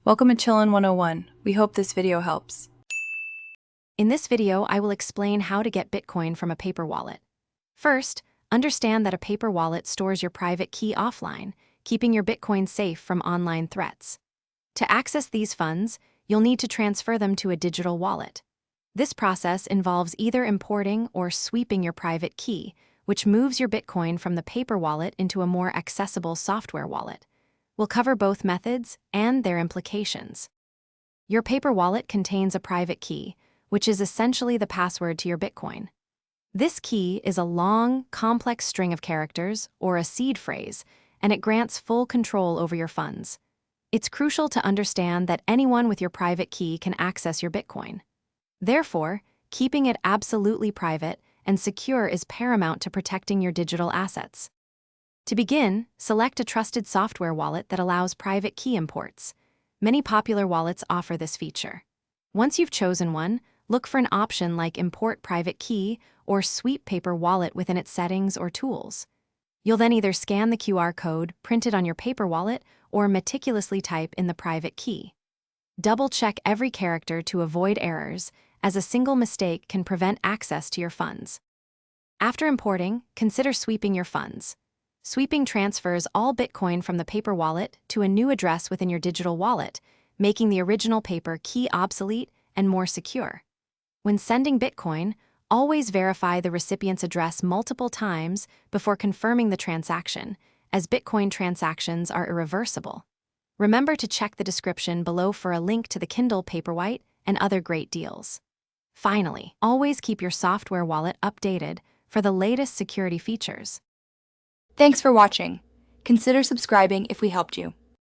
Welcome to Chillin' 101. We hope this video helps. In this video, I will explain how to get Bitcoin from a paper wallet. First, understand that a paper wallet stores your private key offline, keeping your Bitcoin safe from online threats. To access these funds, you'll need to transfer them to a digital wallet. This process involves either importing or sweeping your private key, which moves your Bitcoin from the paper wallet into a more accessible software wallet. We'll cover both methods and their implications. Your paper wallet contains a private key, which is essentially the password to your Bitcoin. This key is a long, complex string of characters, or a seed phrase, and it grants full control over your funds. It's crucial to understand that anyone with your private key can access your Bitcoin. Therefore, keeping it absolutely private and secure is paramount to protecting your digital assets. To begin, select a trusted software wallet that allows private key imports. Many popular wallets offer this feature. Once you've chosen one, look for an option like Import Private Key or Sweep Paper Wallet within its settings or tools. You'll then either scan the QR code printed on your paper wallet or meticulously type in the private key. Double-check every character to avoid errors, as a single mistake can prevent access to your funds. After importing, consider sweeping your funds. Sweeping transfers all Bitcoin from the paper wallet to a new address within your digital wallet, making the original paper key obsolete and more secure. When sending Bitcoin, always verify the recipient's address multiple times before confirming the transaction, as Bitcoin transactions are irreversible. Remember to check the description below for a link to the Kindle Paperwhite and other great deals. Finally, always keep your software wallet updated for the latest security features. Thanks for watching. Consider subscribing if we helped you.